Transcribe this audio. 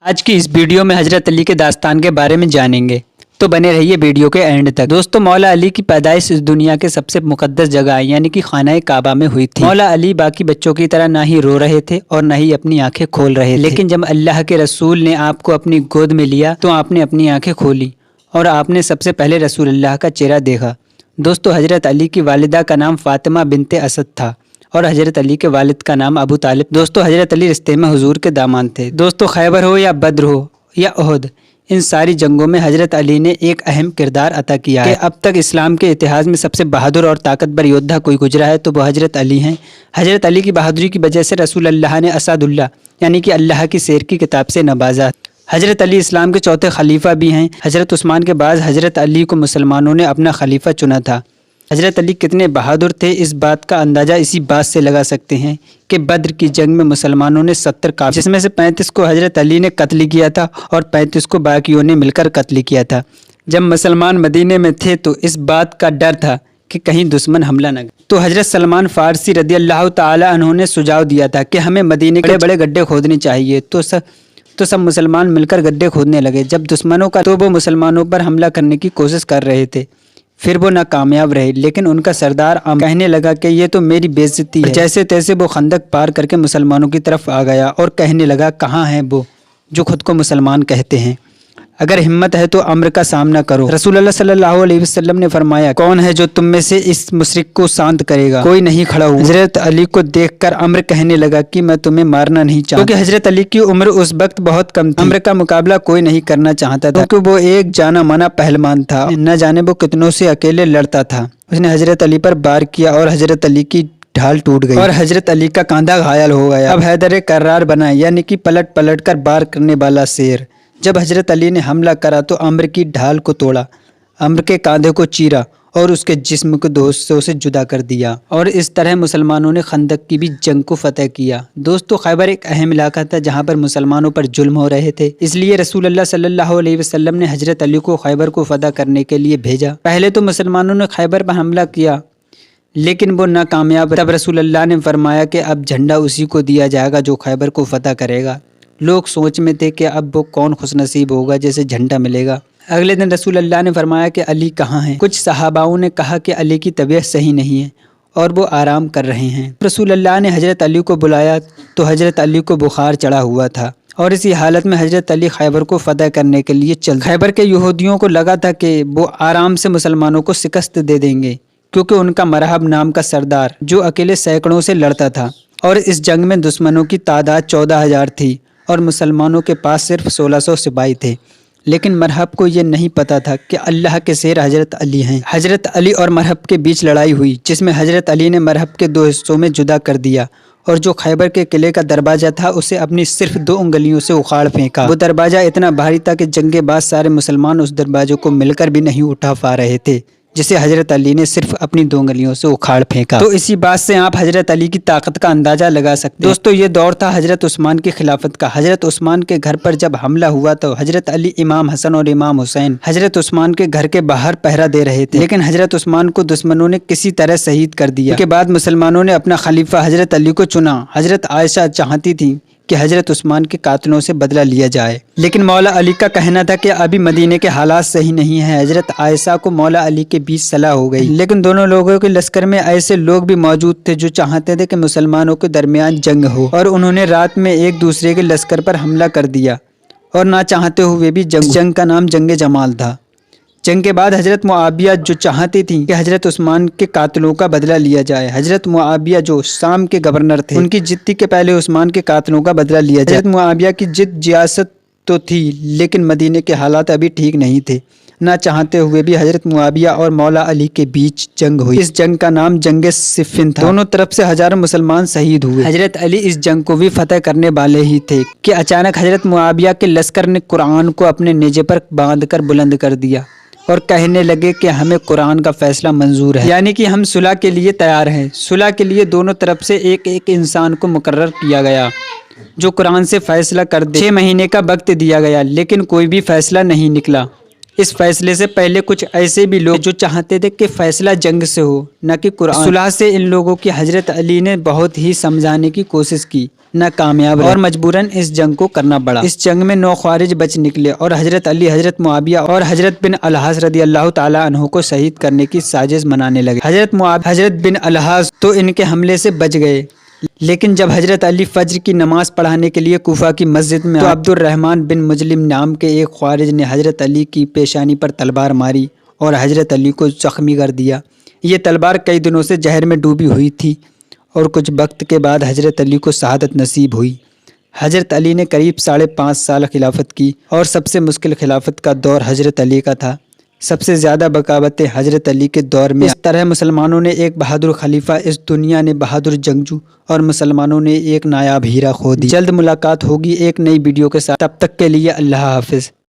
آج کی اس ویڈیو میں حضرت علی کے داستان کے بارے میں جانیں گے، تو بنے رہیے ویڈیو کے اینڈ تک۔ دوستو، مولا علی کی پیدائش اس دنیا کے سب سے مقدس جگہ یعنی کہ خانہ کعبہ میں ہوئی تھی۔ مولا علی باقی بچوں کی طرح نہ ہی رو رہے تھے اور نہ ہی اپنی آنکھیں کھول رہے تھے، لیکن جب اللہ کے رسول نے آپ کو اپنی گود میں لیا تو آپ نے اپنی آنکھیں کھولی اور آپ نے سب سے پہلے رسول اللہ کا چہرہ دیکھا۔ دوستو، حضرت علی کی والدہ کا نام فاطمہ بنت اسد تھا اور حضرت علی کے والد کا نام ابو طالب۔ دوستو، حضرت علی رشتے میں حضور کے داماد تھے۔ دوستو، خیبر ہو یا بدر ہو یا احد، ان ساری جنگوں میں حضرت علی نے ایک اہم کردار ادا کیا ہے کہ اب تک اسلام کے اتحاد میں سب سے بہادر اور طاقتور یودھا کوئی گزرا ہے تو وہ حضرت علی ہیں۔ حضرت علی کی بہادری کی وجہ سے رسول اللہ نے اسد اللہ یعنی کہ اللہ کی شیر کی کتاب سے نوازا۔ حضرت علی اسلام کے چوتھے خلیفہ بھی ہیں۔ حضرت عثمان کے بعد حضرت علی کو مسلمانوں نے اپنا خلیفہ چنا تھا۔ حضرت علی کتنے بہادر تھے اس بات کا اندازہ اسی بات سے لگا سکتے ہیں کہ بدر کی جنگ میں مسلمانوں نے 70 کافر، جس میں سے 35 کو حضرت علی نے قتل کیا تھا اور 35 کو باقیوں نے مل کر قتل کیا تھا۔ جب مسلمان مدینے میں تھے تو اس بات کا ڈر تھا کہ کہیں دشمن حملہ نہ کرے، تو حضرت سلمان فارسی رضی اللہ تعالی عنہ نے سجھاؤ دیا تھا کہ ہمیں مدینے کے بڑے گڈھے کھودنے چاہیے۔ تو سب مسلمان مل کر گڈھے کھودنے لگے۔ جب دشمنوں کا تو وہ مسلمانوں پر حملہ کرنے کی کوشش کر رہے تھے، پھر وہ ناکامیاب رہے، لیکن ان کا سردار کہنے لگا کہ یہ تو میری بے عزتی ہے۔ جیسے تیسے وہ خندق پار کر کے مسلمانوں کی طرف آ گیا اور کہنے لگا، کہاں ہیں وہ جو خود کو مسلمان کہتے ہیں؟ اگر ہمت ہے تو امر کا سامنا کرو۔ رسول اللہ صلی اللہ علیہ وسلم نے فرمایا، کون ہے جو تم میں سے اس مشرک کو شانت کرے گا؟ کوئی نہیں کھڑا ہوا۔ حضرت علی کو دیکھ کر امر کہنے لگا کہ میں تمہیں مارنا نہیں چاہتا، کیونکہ حضرت علی کی عمر اس وقت بہت کم تھی۔ امر کا مقابلہ کوئی نہیں کرنا چاہتا تھا کیونکہ وہ ایک جانا مانا پہلوان تھا، نہ جانے وہ کتنوں سے اکیلے لڑتا تھا۔ اس نے حضرت علی پر وار کیا اور حضرت علی کی ڈھال ٹوٹ گئی اور حضرت علی کا کاندھا گھائل ہو گیا۔ اب حیدر کرار بنا یعنی کہ پلٹ پلٹ کر وار کرنے والا شیر۔ جب حضرت علی نے حملہ کرا تو عمر کی ڈھال کو توڑا، عمر کے کاندھے کو چیرا اور اس کے جسم کو دو حصوں سے جدا کر دیا، اور اس طرح مسلمانوں نے خندق کی بھی جنگ کو فتح کیا۔ دوستو، خیبر ایک اہم علاقہ تھا جہاں پر مسلمانوں پر ظلم ہو رہے تھے، اس لیے رسول اللہ صلی اللہ علیہ وسلم نے حضرت علی کو خیبر کو فتح کرنے کے لیے بھیجا۔ پہلے تو مسلمانوں نے خیبر پر حملہ کیا لیکن وہ ناکامیاب۔ تب رسول اللہ نے فرمایا کہ اب جھنڈا اسی کو دیا جائے گا جو خیبر کو فتح کرے گا۔ لوگ سوچ میں تھے کہ اب وہ کون خوش نصیب ہوگا جسے جھنڈا ملے گا۔ اگلے دن رسول اللہ نے فرمایا کہ علی کہاں ہیں؟ کچھ صحاباؤں نے کہا کہ علی کی طبیعت صحیح نہیں ہے اور وہ آرام کر رہے ہیں۔ رسول اللہ نے حضرت علی کو بلایا تو حضرت علی کو بخار چڑھا ہوا تھا اور اسی حالت میں حضرت علی خیبر کو فتح کرنے کے لیے چل۔ خیبر کے یہودیوں کو لگا تھا کہ وہ آرام سے مسلمانوں کو شکست دے دیں گے، کیونکہ ان کا مرحب نام کا سردار جو اکیلے سینکڑوں سے لڑتا تھا، اور اس جنگ میں دشمنوں کی تعداد 14,000 تھی اور مسلمانوں کے پاس صرف 1600 سپاہی تھے۔ لیکن مرحب کو یہ نہیں پتا تھا کہ اللہ کے شیر حضرت علی ہیں۔ حضرت علی اور مرحب کے بیچ لڑائی ہوئی جس میں حضرت علی نے مرحب کے 2 حصوں میں جدا کر دیا اور جو خیبر کے قلعے کا دروازہ تھا اسے اپنی صرف 2 انگلیوں سے اکھاڑ پھینکا۔ وہ دروازہ اتنا بھاری تھا کہ جنگ کے بعد سارے مسلمان اس دروازے کو مل کر بھی نہیں اٹھا پا رہے تھے، جسے حضرت علی نے صرف اپنی 2 انگلیوں سے اکھاڑ پھینکا۔ تو اسی بات سے آپ حضرت علی کی طاقت کا اندازہ لگا سکتے ہیں۔ دوستو، یہ دور تھا حضرت عثمان کی خلافت کا۔ حضرت عثمان کے گھر پر جب حملہ ہوا تو حضرت علی امام حسن اور امام حسین حضرت عثمان کے گھر کے باہر پہرا دے رہے تھے، لیکن حضرت عثمان کو دشمنوں نے کسی طرح شہید کر دیا۔ اس کے بعد مسلمانوں نے اپنا خلیفہ حضرت علی کو چنا۔ حضرت عائشہ چاہتی تھی کہ حضرت عثمان کے قاتلوں سے بدلہ لیا جائے، لیکن مولا علی کا کہنا تھا کہ ابھی مدینے کے حالات صحیح نہیں ہیں۔ حضرت عائشہ کو مولا علی کے بیچ صلح ہو گئی، لیکن دونوں لوگوں کے لشکر میں ایسے لوگ بھی موجود تھے جو چاہتے تھے کہ مسلمانوں کے درمیان جنگ ہو، اور انہوں نے رات میں ایک دوسرے کے لشکر پر حملہ کر دیا، اور نہ چاہتے ہوئے بھی جنگ کا نام جنگ جمال تھا۔ جنگ کے بعد حضرت معاویہ جو چاہتی تھیں کہ حضرت عثمان کے قاتلوں کا بدلہ لیا جائے، حضرت معاویہ جو شام کے گورنر تھے، ان کی جد تھی کہ پہلے عثمان کے قاتلوں کا بدلہ لیا جائے۔ حضرت معاویہ کی جد جیاست تو تھی لیکن مدینے کے حالات ابھی ٹھیک نہیں تھے، نہ چاہتے ہوئے بھی حضرت معاویہ اور مولا علی کے بیچ جنگ ہوئی۔ اس جنگ کا نام جنگ صفین تھا۔ دونوں طرف سے ہزاروں مسلمان شہید ہوئے۔ حضرت علی اس جنگ کو بھی فتح کرنے والے ہی تھے کہ اچانک حضرت معاویہ کے لشکر نے قرآن کو اپنے نیزے پر باندھ کر بلند کر دیا اور کہنے لگے کہ ہمیں قرآن کا فیصلہ منظور ہے، یعنی کہ ہم صلح کے لیے تیار ہیں۔ صلح کے لیے دونوں طرف سے ایک ایک انسان کو مقرر کیا گیا جو قرآن سے فیصلہ کر دے۔ 6 مہینے کا وقت دیا گیا لیکن کوئی بھی فیصلہ نہیں نکلا۔ اس فیصلے سے پہلے کچھ ایسے بھی لوگ جو چاہتے تھے کہ فیصلہ جنگ سے ہو نہ کہ قرآن صلح سے، ان لوگوں کی حضرت علی نے بہت ہی سمجھانے کی کوشش کی، نہ کامیاب رہے اور مجبوراً اس جنگ کو کرنا پڑا۔ اس جنگ میں 9 خوارج بچ نکلے اور حضرت علی، حضرت معاویہ اور حضرت بن الحاص رضی اللہ تعالیٰ عنہ کو شہید کرنے کی سازش بنانے لگے۔ حضرت بن الحاص تو ان کے حملے سے بچ گئے، لیکن جب حضرت علی فجر کی نماز پڑھانے کے لیے کوفہ کی مسجد میں تو عبد الرحمن بن مجلم نام کے ایک خوارج نے حضرت علی کی پیشانی پر تلوار ماری اور حضرت علی کو زخمی کر دیا۔ یہ تلوار کئی دنوں سے زہر میں ڈوبی ہوئی تھی اور کچھ وقت کے بعد حضرت علی کو شہادت نصیب ہوئی۔ حضرت علی نے قریب 5.5 سال خلافت کی اور سب سے مشکل خلافت کا دور حضرت علی کا تھا۔ سب سے زیادہ بغاوتیں حضرت علی کے دور میں۔ اس طرح مسلمانوں نے ایک بہادر خلیفہ، اس دنیا نے بہادر جنگجو اور مسلمانوں نے ایک نایاب ہیرا کھو دی۔ جلد ملاقات ہوگی ایک نئی ویڈیو کے ساتھ، تب تک کے لیے اللہ حافظ۔